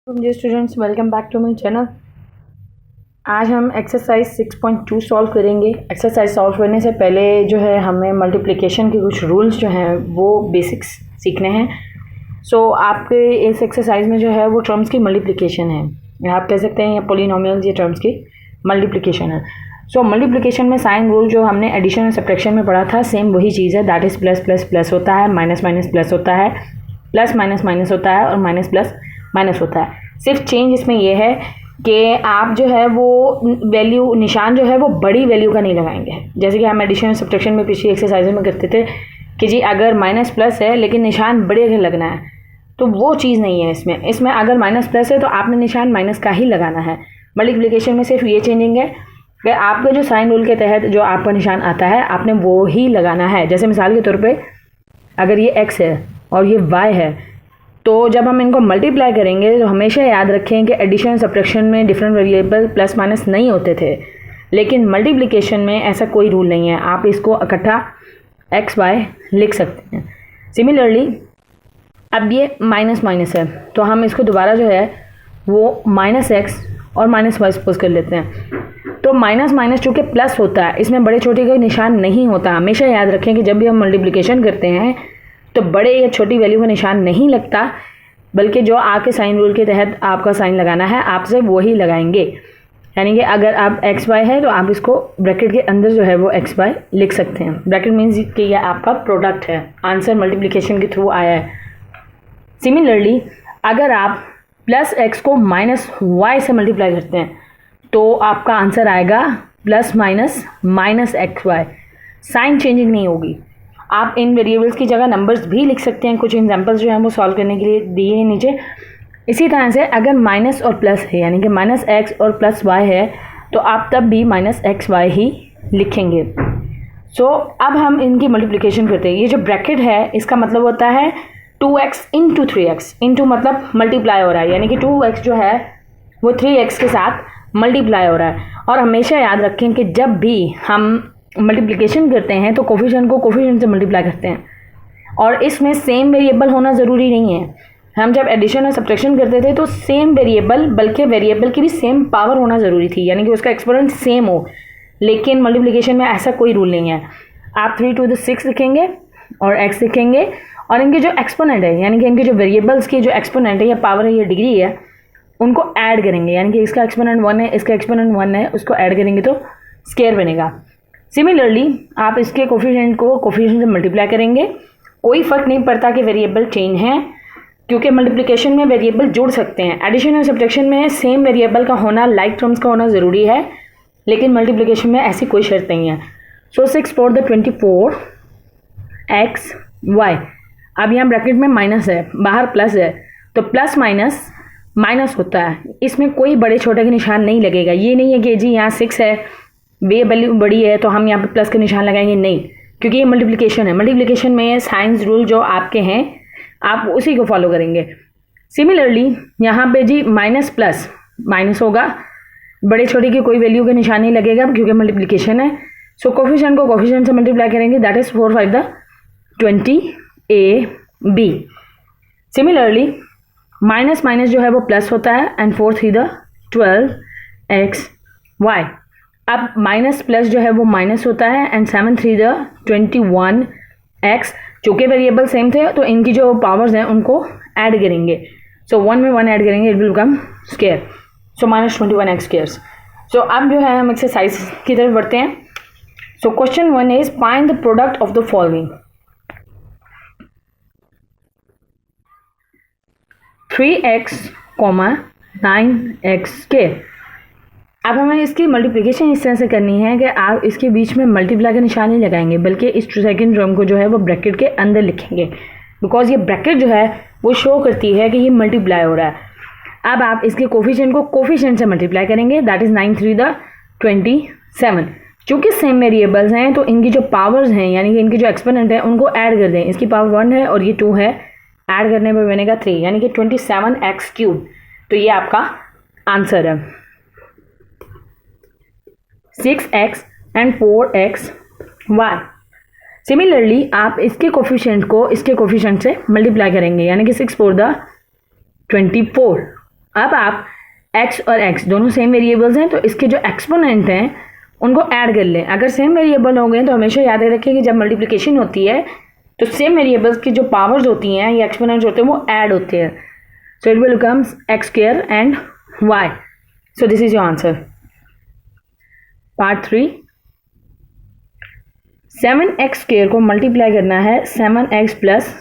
Ji students, welcome back to my channel. आज हम exercise 6.2 solve करेंगे। एक्सरसाइज सॉल्व करने से पहले जो है हमें मल्टीप्लिकेशन के कुछ रूल्स जो हैं वो बेसिक्स सीखने हैं। आपके इस एक्सरसाइज में जो है वो टर्म्स की मल्टीप्लिकेशन है, या आप कह सकते हैं या पॉलिनोमियल्स, ये टर्म्स की मल्टीप्लिकेशन है। मल्टीप्लिकेशन में साइन रूल जो हमने एडिशन और सब्ट्रैक्शन में पढ़ा था, सेम वही चीज़ है। That is plus plus plus होता है, माइनस माइनस प्लस होता है, प्लस माइनस माइनस होता है, और माइनस प्लस माइनस होता है। सिर्फ चेंज इसमें यह है कि आप जो है वो वैल्यू, निशान जो है वो बड़ी वैल्यू का नहीं लगाएंगे। जैसे कि हम एडिशन और सब्ट्रैक्शन में पिछली एक्सरसाइज में करते थे कि जी अगर माइनस प्लस है लेकिन निशान बड़े का लगना है, तो वो चीज़ नहीं है इसमें। इसमें अगर माइनस प्लस है तो आपने निशान माइनस का ही लगाना है। मल्टीप्लिकेशन में सिर्फ ये चेंजिंग है कि आपके जो साइन रूल के तहत जो आपका निशान आता है आपने वो ही लगाना है। जैसे मिसाल के तौर पे अगर ये x है और ये y है, तो जब हम इनको मल्टीप्लाई करेंगे तो हमेशा याद रखें कि एडिशन सब्ट्रैक्शन में डिफरेंट वेरिएबल प्लस माइनस नहीं होते थे, लेकिन मल्टीप्लिकेशन में ऐसा कोई रूल नहीं है। आप इसको इकट्ठा एक्स वाई लिख सकते हैं। सिमिलरली अब ये माइनस माइनस है तो हम इसको दोबारा जो है वो माइनस एक्स और माइनस वाई सपोज कर लेते हैं। तो माइनस माइनस चूँकि प्लस होता है, इसमें बड़े छोटे का निशान नहीं होता। हमेशा याद रखें कि जब भी हम मल्टीप्लिकेशन करते हैं तो बड़े या छोटी वैल्यू का निशान नहीं लगता, बल्कि जो आपके साइन रूल के तहत आपका साइन लगाना है आपसे वो ही लगाएंगे। यानी कि अगर आप एक्स वाई है तो आप इसको ब्रैकेट के अंदर जो है वो एक्स वाई लिख सकते हैं। ब्रैकेट मीन्स कि यह आपका प्रोडक्ट है, आंसर मल्टीप्लिकेशन के थ्रू आया है। सिमिलरली अगर आप प्लस एक्स को माइनस वाई से मल्टीप्लाई करते हैं तो आपका आंसर आएगा plus minus minus x y. Sign changing नहीं होगी। आप इन वेरिएबल्स की जगह नंबर्स भी लिख सकते हैं। कुछ एग्जांपल्स जो हैं वो सॉल्व करने के लिए दिए हैं नीचे। इसी तरह से अगर माइनस और प्लस है, यानी कि माइनस एक्स और प्लस वाई है, तो आप तब भी माइनस एक्स वाई ही लिखेंगे। अब हम इनकी मल्टीप्लिकेशन करते हैं। ये जो ब्रैकेट है इसका मतलब होता है 2x इंटू 3x। इंटू मतलब मल्टीप्लाई हो रहा है, यानी कि 2x जो है वो 3x के साथ मल्टीप्लाई हो रहा है। और हमेशा याद रखें कि जब भी हम मल्टीप्लिकेशन करते हैं तो कोफिशिएंट को कोफिशिएंट से मल्टीप्लाई करते हैं, और इसमें सेम वेरिएबल होना ज़रूरी नहीं है। हम जब एडिशन और सब्ट्रैक्शन करते थे तो सेम वेरिएबल, बल्कि वेरिएबल की भी सेम पावर होना ज़रूरी थी, यानी कि उसका एक्सपोनेंट सेम हो। लेकिन मल्टीप्लिकेशन में ऐसा कोई रूल नहीं है। आप 3 to the 6 लिखेंगे और x लिखेंगे, और इनके जो एक्सपोनेंट है, यानी कि इनके जो वेरिएबल्स की जो एक्सपोनेंट है या पावर है या डिग्री है, उनको ऐड करेंगे। यानी कि इसका एक्सपोनेंट 1 है, इसका एक्सपोनेंट 1 है, उसको ऐड करेंगे तो स्क्वायर बनेगा। सिमिलरली आप इसके कोफिशिएंट को कोफिशिएंट से मल्टीप्लाई करेंगे। कोई फ़र्क नहीं पड़ता कि वेरिएबल चेंज हैं, क्योंकि मल्टीप्लिकेशन में वेरिएबल जुड़ सकते हैं। एडिशन और सब्ट्रैक्शन में सेम वेरिएबल का होना, लाइक टर्म्स का होना ज़रूरी है, लेकिन मल्टीप्लिकेशन में ऐसी कोई शर्त नहीं है। 6 for the 24 एक्स वाई। अब यहाँ ब्रैकेट में माइनस है, बाहर प्लस है, तो प्लस माइनस माइनस होता है। इसमें कोई बड़े छोटे का निशान नहीं लगेगा। ये नहीं है कि जी यहाँ 6 है, वे वैल्यू बड़ी है तो हम यहाँ पे प्लस का निशान लगाएंगे, नहीं, क्योंकि ये मल्टीप्लिकेशन है। मल्टीप्लिकेशन में साइंस रूल जो आपके हैं आप उसी को फॉलो करेंगे। सिमिलरली यहाँ पे जी माइनस प्लस माइनस होगा, बड़े छोटे की कोई वैल्यू का निशान नहीं लगेगा क्योंकि मल्टीप्लिकेशन है। कोफिशिएंट को कोफिशिएंट से मल्टीप्लाई करेंगे, that is 4 5 20 AB। Similarly minus minus जो है वो प्लस होता है, एंड 4 3 12XY। अब माइनस प्लस जो है वो माइनस होता है, एंड 7 3 21X। चूँकि वेरिएबल सेम थे तो इनकी जो पावर्स हैं उनको ऐड करेंगे। 1 में 1 ऐड करेंगे, it will become square. Minus 21x squares. अब जो है हम एक्सरसाइज की तरफ बढ़ते हैं। Question 1 is find the product of the following. 3x, 9x square. अब हमें इसकी मल्टीप्लिकेशन इस तरह से करनी है कि आप इसके बीच में मल्टीप्लाई का निशान नहीं लगाएंगे, बल्कि इस सेकंड टर्म को जो है वो ब्रैकेट के अंदर लिखेंगे, बिकॉज ये ब्रैकेट जो है वो शो करती है कि ये मल्टीप्लाई हो रहा है। अब आप इसके कोफिशिएंट को कोफिशिएंट से मल्टीप्लाई करेंगे, दैट इज 9 3 27। चूँकि सेम वेरिएबल्स हैं तो इनकी जो पावर्स हैं, यानी कि इनकी जो एक्सपोनेंट है, उनको ऐड कर दें। इसकी पावर 1 है और ये 2 है, ऐड करने पर बनेगा 3, यानी कि 27x3। तो ये आपका आंसर है। 6x and 4xy। सिमिलरली आप इसके कोफिशिएंट को इसके कोफिशिएंट से मल्टीप्लाई करेंगे, यानी कि 6 4 24 अब आप x और x दोनों सेम वेरिएबल्स हैं तो इसके जो एक्सपोनेंट हैं उनको ऐड कर लें। अगर सेम वेरिएबल हो गए तो हमेशा याद रखें कि जब मल्टीप्लिकेशन होती है तो सेम वेरिएबल्स की जो पावर्स होती हैं या एक्सपोनेंट्स होते हैं वो ऐड होते हैं। So it will becomes x square and y। So this is your answer. Part 3, 7x square को मल्टीप्लाई करना है 7x प्लस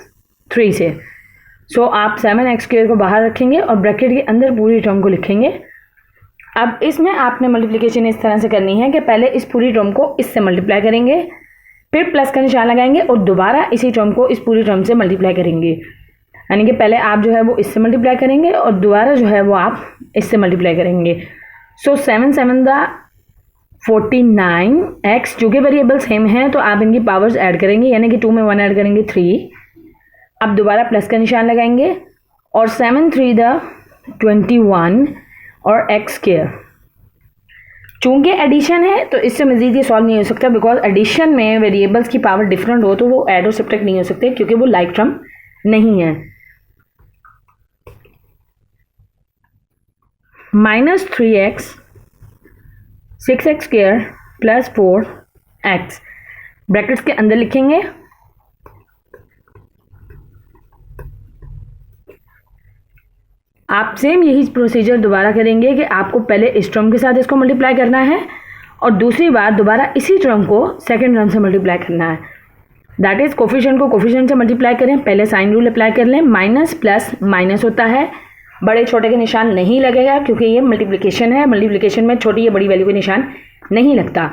3 से। सो आप 7x स्क्वायर को बाहर रखेंगे और ब्रैकेट के अंदर पूरी टर्म को लिखेंगे। अब इसमें आपने मल्टीप्लिकेशन इस तरह से करनी है कि पहले इस पूरी टर्म को इससे मल्टीप्लाई करेंगे, फिर प्लस का निशान लगाएंगे और दोबारा इसी टर्म को इस पूरी टर्म से मल्टीप्लाई करेंगे। यानी कि पहले आप जो है वो इससे मल्टीप्लाई करेंगे और दोबारा जो है वो आप इससे मल्टीप्लाई करेंगे। सो 7 7 दा 49, x जो कि वेरिएबल सेम है तो आप इनकी पावर्स ऐड करेंगे, यानी कि 2 में 1 ऐड करेंगे 3। अब दोबारा प्लस का निशान लगाएंगे और 7 3 दा 21 और x स्क्वायर। चूंकि एडिशन है तो इससे मज़ीद ये सॉल्व नहीं हो सकता, बिकॉज एडिशन में वेरिएबल्स की पावर डिफरेंट हो तो वो ऐड और सब्ट्रैक्ट नहीं हो सकते क्योंकि वो लाइक टर्म नहीं है। -3x 6x square plus 4x brackets के अंदर लिखेंगे। आप सेम यही प्रोसीजर दोबारा करेंगे कि आपको पहले इस टर्म के साथ इसको मल्टीप्लाई करना है और दूसरी बार दोबारा इसी टर्म को सेकंड टर्म से मल्टीप्लाई करना है। दैट इज कोफिशिएंट को कोफिशिएंट से मल्टीप्लाई करें, पहले साइन रूल अप्लाई कर लें। माइनस प्लस माइनस होता है, बड़े छोटे के निशान नहीं लगेगा क्योंकि ये मल्टीप्लिकेशन है। मल्टीप्लिकेशन में छोटी या बड़ी वैल्यू के निशान नहीं लगता।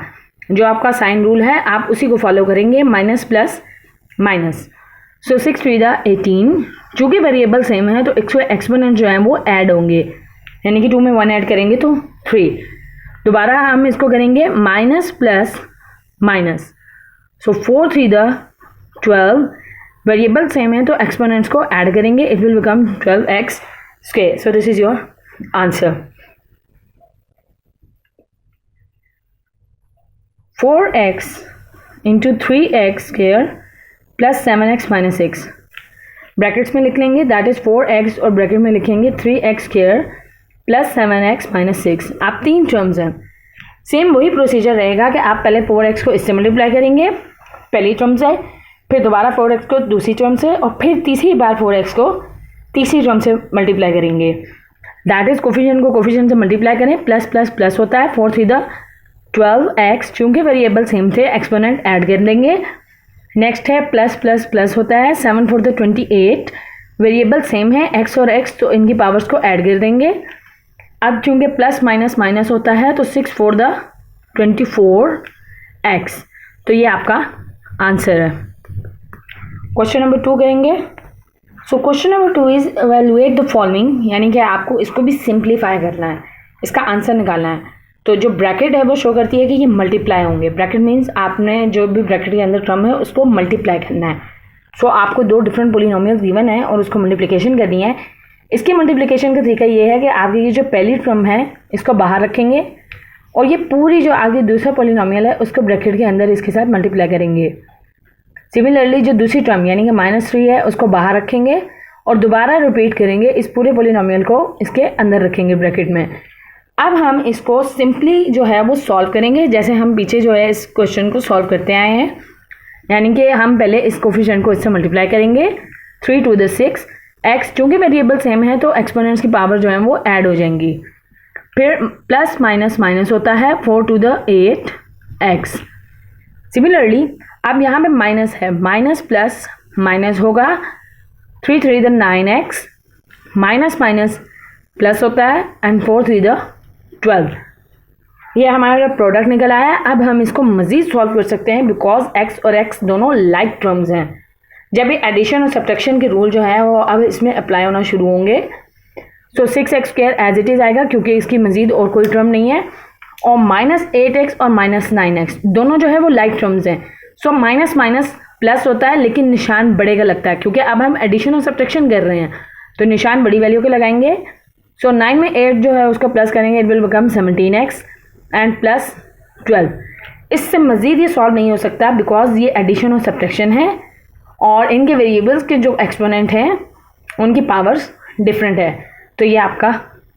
जो आपका साइन रूल है आप उसी को फॉलो करेंगे, माइनस प्लस माइनस। सो 6 3 दा 18। चूँकि वेरिएबल सेम है तो एक्सपोनेंट जो है वो ऐड होंगे, यानी कि 2 में 1 ऐड करेंगे तो 3। दोबारा हम इसको करेंगे माइनस प्लस माइनस। सो 4 3 दा 12। वेरिएबल सेम है तो एक्सपोनेंट्स को ऐड करेंगे, it will become 12x square. So this is your answer. 4x into 3x square plus 7x minus 6 brackets में लिख लेंगे। दैट इज 4x और ब्रैकेट में लिखेंगे 3x square plus 7x minus 6। आप 3 टर्म्स हैं, सेम वही प्रोसीजर रहेगा कि आप पहले 4x को इससे मल्टीप्लाई करेंगे पहली टर्म से, फिर दोबारा 4x को दूसरी टर्म से और फिर तीसरी बार 4x को तीसरी टर्म से मल्टीप्लाई करेंगे। दैट इज कोफिशिएंट को कोफिशिएंट से मल्टीप्लाई करें, प्लस प्लस प्लस होता है। 4 3 दा 12x, चूँकि वेरिएबल सेम थे एक्सपोनेंट ऐड कर लेंगे। नेक्स्ट है प्लस प्लस प्लस होता है। 7 4 दा 28, वेरिएबल सेम है x और x तो इनकी पावर्स को ऐड कर देंगे। अब चूँकि प्लस माइनस माइनस होता है तो 6 4 दा 24x, तो ये आपका आंसर है। क्वेश्चन नंबर 2 करेंगे। So question number 2 is evaluate the following, यानी कि आपको इसको भी सिंप्लीफाई करना है, इसका आंसर निकालना है। तो जो ब्रैकेट है वो शो करती है कि ये मल्टीप्लाई होंगे। ब्रैकेट मीन्स आपने जो भी ब्रैकेट के अंदर टर्म है उसको मल्टीप्लाई करना है। सो आपको 2 डिफरेंट पोलिनोमियल्स गिवन है और उसको मल्टीप्लिकेशन करनी है। इसकी मल्टीप्लिकेशन का तरीका ये है कि आपकी ये जो पहली टर्म है इसको बाहर रखेंगे और ये पूरी जो आगे दूसरा पोलिनोमियल है उसको ब्रैकेट के अंदर इसके साथ मल्टीप्लाई करेंगे। सिमिलरली जो दूसरी टर्म यानी कि -3 है उसको बाहर रखेंगे और दोबारा रिपीट करेंगे, इस पूरे पोलिनोमियल को इसके अंदर रखेंगे ब्रैकेट में। अब हम इसको सिंपली जो है वो सॉल्व करेंगे जैसे हम पीछे जो है इस क्वेश्चन को सॉल्व करते आए हैं, यानी कि हम पहले इस कोफिशिएंट को इससे मल्टीप्लाई करेंगे। 3 2 दा 6 x, चूँकि वेरिएबल सेम है तो एक्सपोनेंट्स की पावर जो है वो ऐड हो जाएंगी। फिर प्लस माइनस माइनस होता है। 4 2 दा 8x। सिमिलरली अब यहाँ पे माइनस है, माइनस प्लस माइनस होगा। 3 3 दा 9x, माइनस माइनस प्लस होता है एंड 4 3 दा 12। ये हमारा प्रोडक्ट निकल आया। अब हम इसको मज़ीद सॉल्व कर सकते हैं बिकॉज x और x दोनों लाइक टर्म्स हैं। जब ये एडिशन और सब्ट्रैक्शन के रूल जो है वो अब इसमें अप्लाई होना शुरू होंगे। So 6x square as it is आएगा क्योंकि इसकी मज़ीद और कोई टर्म नहीं है, और -8x और -9x दोनों जो है वो लाइक टर्म्स हैं। सो माइनस माइनस प्लस होता है लेकिन निशान बड़े का लगता है क्योंकि अब हम एडिशन और सब्ट्रैक्शन कर रहे हैं तो निशान बड़ी वैल्यू के लगाएंगे। सो 9 में 8 जो है उसको प्लस करेंगे, it will become 17x and plus 12। इससे मज़ीद ये सॉल्व नहीं हो सकता बिकॉज ये एडिशन और सब्ट्रैक्शन है और इनके वेरिएबल्स के जो एक्सपोनेंट हैं उनकी पावर्स डिफरेंट है। तो ये आपका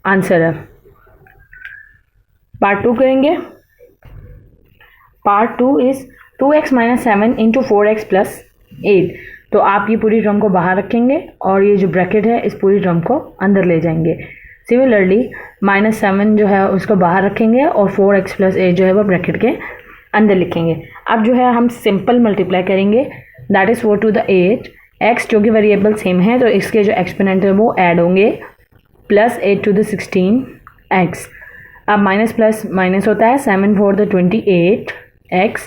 आंसर है। पार्ट 2 करेंगे। Part 2 is 2x minus 7 into 4x plus 8। तो आप ये पूरी टर्म को बाहर रखेंगे और ये जो ब्रैकेट है इस पूरी टर्म को अंदर ले जाएंगे। सिमिलरली -7 जो है उसको बाहर रखेंगे और 4x प्लस 8 जो है वो ब्रैकेट के अंदर लिखेंगे। अब जो है हम सिंपल मल्टीप्लाई करेंगे, that is 4 two the 8। x जो कि वेरिएबल सेम है तो इसके जो एक्सपोनेंट है वो ऐड होंगे, प्लस 8 टू द 16x। अब माइनस प्लस माइनस होता है, 7 4 the 28 x,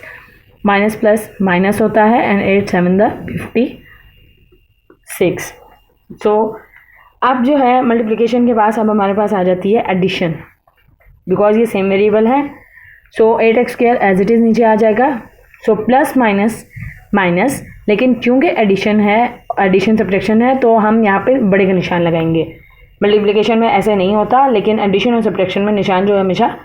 minus plus minus होता है एंड 8 7 द 56। सो अब जो है मल्टीप्लिकेशन के पास अब हमारे पास आ जाती है एडिशन, बिकॉज ये सेम वेरिएबल है। So 8x square as it is नीचे आ जाएगा। सो प्लस माइनस माइनस, लेकिन क्योंकि एडिशन है, एडिशन सब्ट्रैक्शन है, तो हम यहाँ पे बड़े का निशान लगाएंगे। मल्टीप्लिकेशन में ऐसे नहीं होता, लेकिन एडिशन और सब्ट्रैक्शन में निशान जो है हमेशा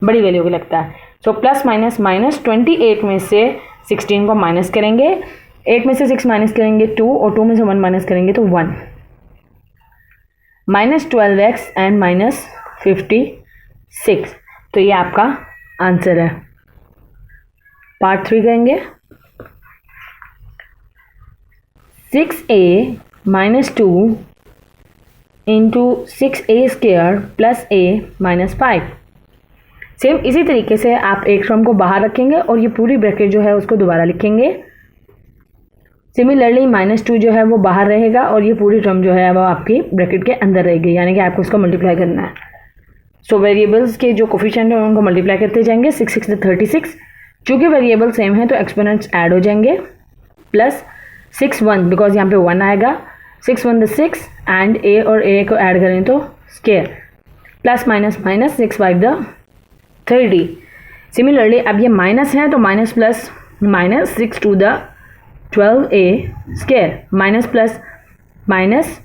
बड़ी वैल्यू का लगता है। सो प्लस माइनस माइनस, 28 में से 16 को माइनस करेंगे, 8 में से 6 माइनस करेंगे 2 और 2 में से 1 माइनस करेंगे तो 1, माइनस 12x एंड माइनस 56। तो ये आपका आंसर है। पार्ट 3 करेंगे। 6a minus 2 into 6a square plus a minus 5। Same इसी तरीके से आप एक टर्म को बाहर रखेंगे और ये पूरी ब्रैकेट जो है उसको दोबारा लिखेंगे। सिमिलरली -2 जो है वो बाहर रहेगा और ये पूरी टर्म जो है वो आपकी ब्रैकेट के अंदर रहेगी, यानी कि आपको इसको मल्टीप्लाई करना है। सो वेरिएबल्स के जो कोफिशिएंट है उनको मल्टीप्लाई करते जाएंगे। 6 6 36, चूँकि वेरिएबल सेम है तो एक्सपोनेंट्स ऐड हो जाएंगे, प्लस 6 1 बिकॉज यहाँ पे 1 आएगा, 6 1 द 6 एंड a और a को ऐड करें तो square, plus minus minus 6 5 the 30। Similarly अब ये माइनस है तो minus plus minus 6 two the 12a square, minus plus minus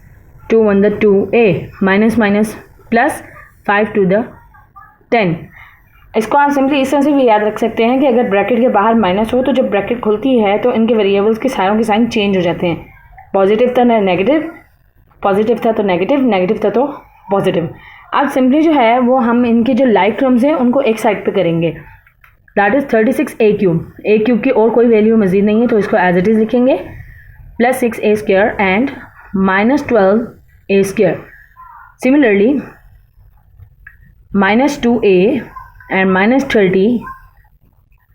2 1 the 2a, minus minus plus 5 two the 10। इसको आप सिंपली इस तरह से भी याद रख सकते हैं कि अगर ब्रैकेट के बाहर माइनस हो तो जब ब्रैकेट खुलती है तो इनके वेरिएबल्स के सारों के साइन चेंज हो जाते हैं। पॉजिटिव था ना नेगेटिव, पॉजिटिव था तो नेगेटिव, नेगेटिव था तो पॉजिटिव। अब सिंपली जो है वो हम इनके जो लाइक टर्म्स हैं उनको एक साइड पे करेंगे, that is 36a cube. a cube की और कोई वैल्यू मजीद नहीं है तो इसको एज इट इज़ लिखेंगे, plus 6a square and minus 12a square. Similarly minus 2a and minus 30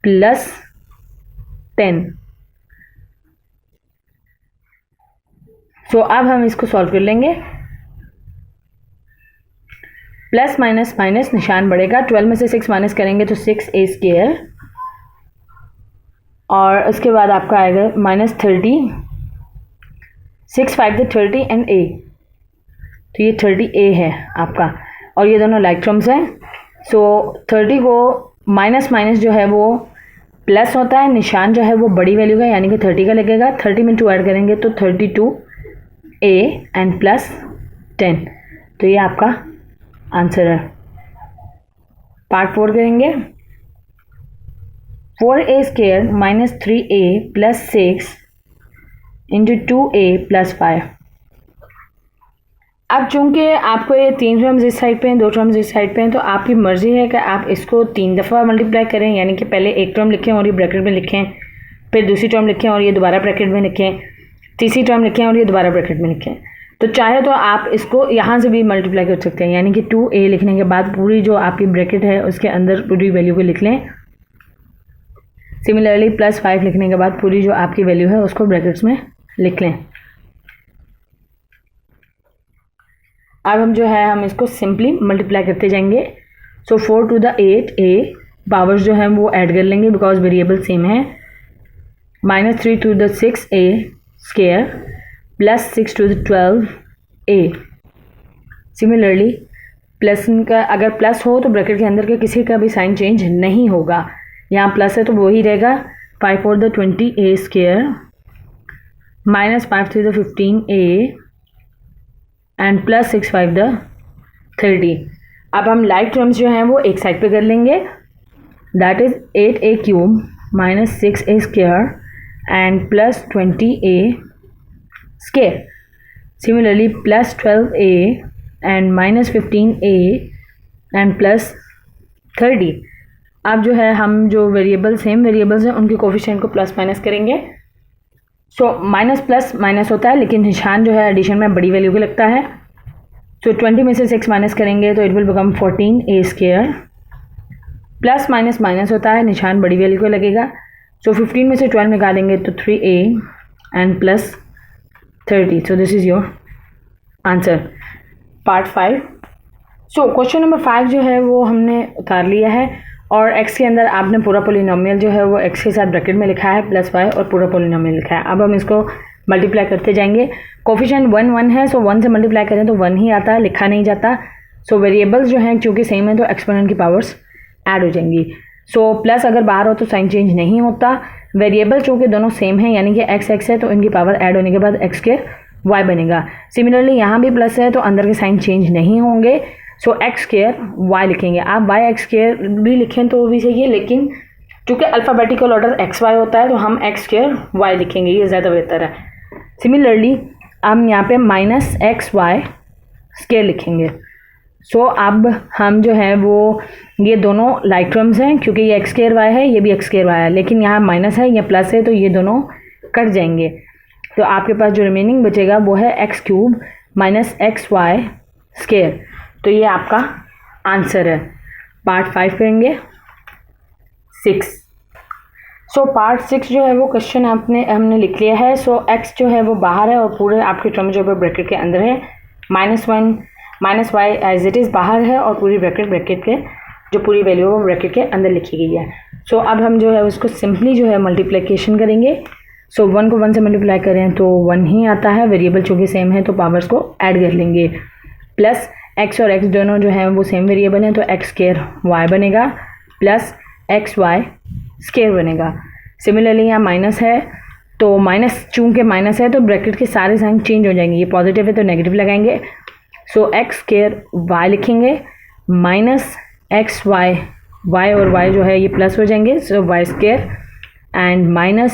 plus 10। सो अब हम इसको सॉल्व कर लेंगे। प्लस माइनस माइनस निशान बढ़ेगा, 12 में से 6 माइनस करेंगे तो 6a स्क्वायर और उसके बाद आपका आएगा माइनस 30, 6 5 द 30 एंड a, तो ये 30a है आपका और ये दोनों लाइक टर्म्स हैं। सो 30 को माइनस माइनस जो है वो प्लस होता है, निशान जो है वो बड़ी वैल्यू का यानी कि 30 का लगेगा। 30 में 2 ऐड करेंगे तो 32a एंड प्लस 10, तो ये आपका आंसर है। पार्ट 4 करेंगे। 4a square minus 3a plus 6 into 2a plus 5। अब चूंकि आपको ये 3 टर्म्स इस साइड पे हैं, 2 टर्म्स इस साइड पे हैं, तो आपकी मर्ज़ी है कि आप इसको 3 दफ़ा मल्टीप्लाई करें, यानी कि पहले एक टर्म लिखें और ये ब्रैकेट में लिखें, फिर दूसरी टर्म लिखें और ये दोबारा ब्रैकेट में लिखें, तीसरी टर्म लिखें और ये दोबारा ब्रैकेट में लिखें। तो चाहे तो आप इसको यहाँ से भी मल्टीप्लाई कर सकते हैं, यानी कि 2a लिखने के बाद पूरी जो आपकी ब्रैकेट है उसके अंदर पूरी वैल्यू को लिख लें। सिमिलरली प्लस 5 लिखने के बाद पूरी जो आपकी वैल्यू है उसको ब्रैकेट्स में लिख लें। अब हम जो है हम इसको सिंपली मल्टीप्लाई करते जाएंगे। सो 4 टू द 8a, पावर्स जो हैं वो ऐड कर लेंगे बिकॉज वेरिएबल सेम है, minus 3 two the 6a square plus 6 two the 12a। Similarly plus का अगर प्लस हो तो ब्रैकेट के अंदर के किसी का भी साइन चेंज नहीं होगा, यहाँ प्लस है तो वो ही रहेगा। 5 4 the 20a square minus 5 3 the 15a and plus 6 5 the 30। अब हम लाइक टर्म्स जो हैं वो एक साइड पे कर लेंगे, that is 8a cube minus 6a square and plus 20a square. Similarly plus 12a and -15a and +30। अब जो है हम जो वेरिएबल सेम वेरिएबल्स हैं उनके कोफिशिएंट को प्लस माइनस करेंगे। सो माइनस प्लस माइनस होता है, लेकिन निशान जो है एडिशन में बड़ी वैल्यू के लगता है। सो 20 में से 6 माइनस करेंगे तो it will become 14a²। Plus minus minus होता है, निशान बड़ी वैल्यू को लगेगा। सो 15 में से 12 निकालेंगे तो 3a and +30। So this is your answer part 5। So question number 5 जो है वो हमने उतार लिया है और x के अंदर आपने पूरा पोलिनोमियल जो है वो x के साथ ब्रैकेट में लिखा है +y और पूरा पोलिनोमियल लिखा है। अब हम इसको मल्टीप्लाई करते जाएंगे। कोफिशिएंट 1 1 है, सो 1 से मल्टीप्लाई करें तो 1 ही आता है, लिखा नहीं जाता। सो वेरिएबल्स जो हैं चूँकि सेम है तो एक्सपोनेंट की पावर्स ऐड हो जाएंगी। सो प्लस अगर बाहर हो तो साइन चेंज नहीं होता। वेरिएबल चूँकि दोनों सेम है यानी कि x है तो इनकी पावर ऐड होने के बाद x² y बनेगा। सिमिलरली यहाँ भी प्लस है तो अंदर के साइन चेंज नहीं होंगे। सो x² y लिखेंगे। आप y(x² भी लिखें तो भी सही है, लेकिन चूँकि अल्फ़ाबेटिकल ऑर्डर xy होता है तो हम x² y लिखेंगे, ये ज़्यादा बेहतर है। सिमिलरली हम यहाँ पे -xy² लिखेंगे। सो अब हम जो है वो ये दोनों लाइक टर्म्स हैं, क्योंकि ये x² y है, ये भी x² y है, लेकिन यहाँ माइनस है या प्लस है तो ये दोनों कट जाएंगे। तो आपके पास जो रिमेनिंग बचेगा वो है x³ -xy²। तो ये आपका आंसर है। पार्ट 5 करेंगे 6। सो पार्ट 6 जो है वो क्वेश्चन हमने लिख लिया है। सो x जो है वो बाहर है और पूरे आपके टर्म जो है ब्रैकेट के अंदर है। -1 -y एज इट इज़ बाहर है और पूरी ब्रैकेट के जो पूरी वैल्यू है वो ब्रैकेट के अंदर लिखी गई है। सो अब हम जो है उसको सिंपली जो है मल्टीप्लिकेशन करेंगे। सो 1 को 1 से मल्टीप्लाई करें तो 1 ही आता है, वेरिएबल चूँकि सेम है तो पावर्स को ऐड कर लेंगे। प्लस x और x दोनों जो हैं वो सेम वेरिएबल हैं तो x² y बनेगा +xy² बनेगा। सिमिलरली यहाँ माइनस है तो माइनस चूँकि माइनस है तो ब्रैकेट के सारे साइन चेंज हो जाएंगे। ये पॉजिटिव है तो नेगेटिव लगाएंगे। सो x² y लिखेंगे -xy y और y जो है ये प्लस हो जाएंगे। सो y² एंड -y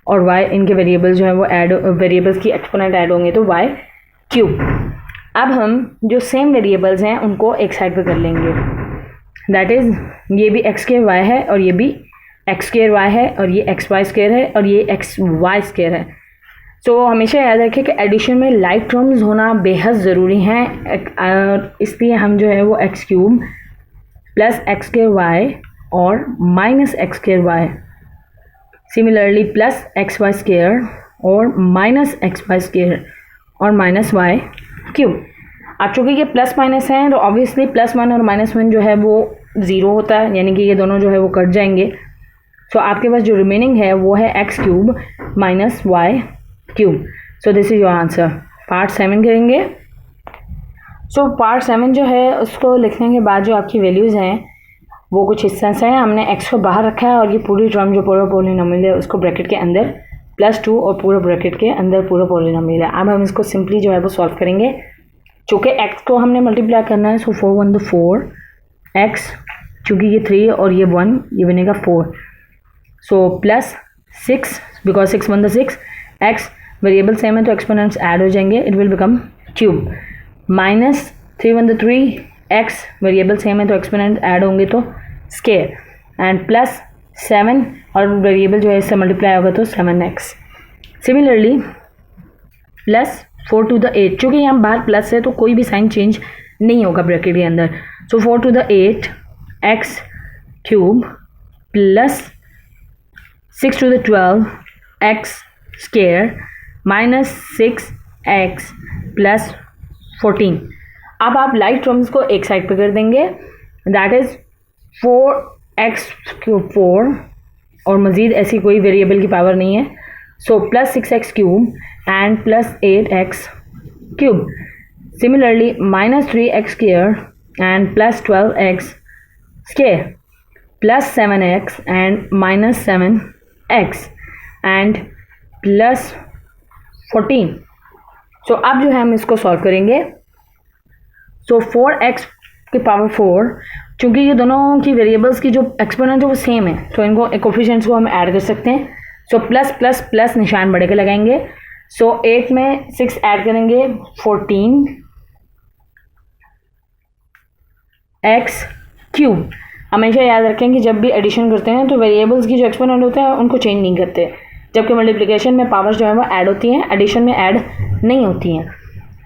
और y इनके वेरिएबल जो है वो ऐड वेरिएबल्स की एक्सपोनेंट ऐड होंगे तो y³। अब हम जो सेम वेरिएबल्स हैं उनको एक साइड पे कर लेंगे। दैट इज़ ये भी x² y है और ये भी x² y है और ये xy² है और ये xy² है। सो हमेशा याद रखें कि एडिशन में लाइक टर्म्स होना बेहद ज़रूरी हैं, इसलिए हम जो है वो x³ +x² y और -x² y, सिमिलरली +xy² और -xy² और -y³। अब चूँकि ये प्लस माइनस हैं तो ऑब्वियसली +1 और -1 जो है वो 0 होता है, यानी कि ये दोनों जो है वो कट जाएंगे। सो आपके पास जो रिमेनिंग है वो है x³ -y³। So this is your answer. Part 7 करेंगे। सो पार्ट 7 जो है उसको लिखने के बाद जो आपकी वैल्यूज़ हैं वो कुछ इस तरह से हैं। हमने x को बाहर रखा है और ये पूरी टर्म जो पूरा पॉलिनोमियल है उसको ब्रैकेट के अंदर +2 और पूरा ब्रैकेट के अंदर पूरा पॉलिनोमियल है। अब हम इसको सिंपली जो है वो सॉल्व करेंगे। चूँकि x को हमने मल्टीप्लाई करना है सो 4 1 4 x, चूँकि ये 3 और ये 1 ये बनेगा 4। सो +6 बिकॉज 6 1 6 x वेरिएबल सेम है तो एक्सपोनेंट्स ऐड हो जाएंगे, it will become cube. -3 1 3 x variable same है तो एक्सपोनेंट ऐड होंगे तो स्केयर एंड +7 और वेरिएबल जो है इससे मल्टीप्लाई होगा तो 7x। सिमिलरली +4 to the 8, चूँकि यहाँ बाहर प्लस है तो कोई भी साइन चेंज नहीं होगा ब्रैकेट के अंदर। सो 4 to the 8 x³ +6 to the 12 x² -6x +14। अब आप लाइक टर्म्स को एक साइड पे कर देंगे, दैट इज़ 4x³ 4 और मज़ीद ऐसी कोई वेरिएबल की पावर नहीं है। सो +6x³ and +8x³। Similarly, -3x² and +12x² +7x and -7x and +14। सो अब जो है हम इसको सॉल्व करेंगे। सो 4x की पावर 4, चूँकि ये दोनों की वेरिएबल्स की जो एक्सपोनेंट है वो सेम है तो इनको कोफिशिएंट्स को हम ऐड कर सकते हैं। सो प्लस प्लस प्लस निशान बढ़े के लगाएंगे। सो 8 में 6 ऐड करेंगे 14 एक्स क्यूब। हमेशा याद रखें कि जब भी एडिशन करते हैं तो वेरिएबल्स की जो एक्सपोनेंट होते हैं उनको चेंज नहीं करते, जबकि मल्टीप्लिकेशन में पावर्स जो है वो ऐड होती हैं, एडिशन में ऐड नहीं होती हैं।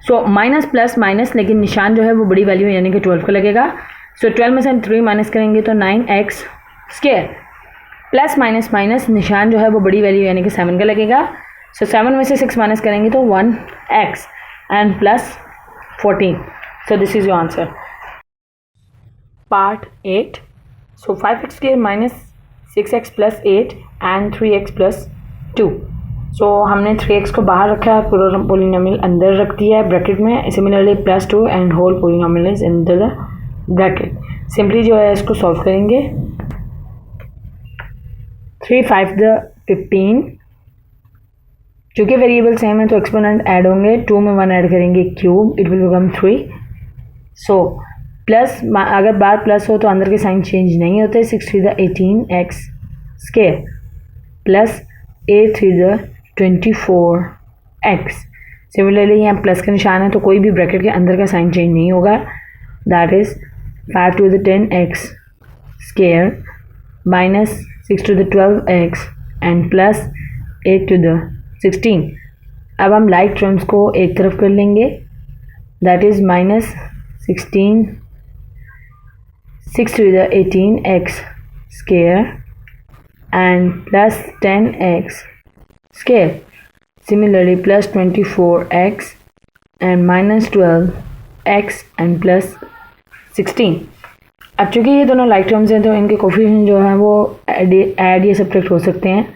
सो माइनस प्लस माइनस, लेकिन निशान जो है वो बड़ी वैल्यू यानी कि 12 का लगेगा। सो 12 में से हम 3 माइनस करेंगे तो 9x square, plus minus minus निशान जो है वो बड़ी वैल्यू यानी कि 7 का लगेगा। सो 7 में से 6 माइनस करेंगे तो 1x and plus 14। So this is your answer. Part 8। So 5x square minus 6x plus 8 and 3x plus 2। सो हमने 3x को बाहर रखा है, पूरा पोलिनोमियल अंदर रख दिया है ब्रैकेट में। Similarly plus 2 and whole polynomial is in the bracket. Simply जो है इसको सॉल्व करेंगे। 3 5 द 15, चूँकि वेरिएबल सेम है तो एक्सपोनेंट ऐड होंगे। 2 में 1 ऐड करेंगे cube, it will become 3। So plus, अगर बार प्लस हो तो अंदर के साइन चेंज नहीं होते। 6 3 the 18x square plus 8 3 the 24x। Similarly यहाँ प्लस का निशान है तो कोई भी ब्रैकेट के अंदर का साइन चेंज नहीं होगा। That is 5 2 the 10x square minus 6 two the 12x and plus 8 two the 16। अब हम लाइक टर्म्स को एक तरफ कर लेंगे। That is minus 16 6 two the 18x square and plus 10x square. Similarly plus 24x and minus 12x and plus 16। अब चूँकि ये दोनों लाइक टर्म्स हैं तो इनके कोफिशिएंट जो हैं वो ऐड या सब्ट्रैक्ट हो सकते हैं।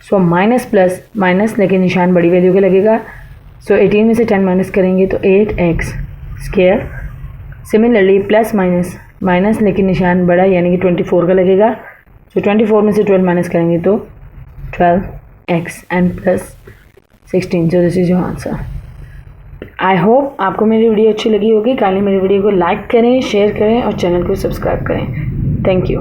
सो माइनस प्लस माइनस, लेकिन निशान बड़ी वैल्यू का लगेगा। सो 18 में से 10 माइनस करेंगे तो 8x square. Similarly plus minus minus, लेकिन निशान बड़ा यानी कि 24 का लगेगा। सो 24 में से 12 माइनस करेंगे तो 12x and plus 16। So this is your answer. I hope आपको मेरी वीडियो अच्छी लगी होगी। काइंडली मेरी वीडियो को लाइक करें, शेयर करें और चैनल को सब्सक्राइब करें। Thank you.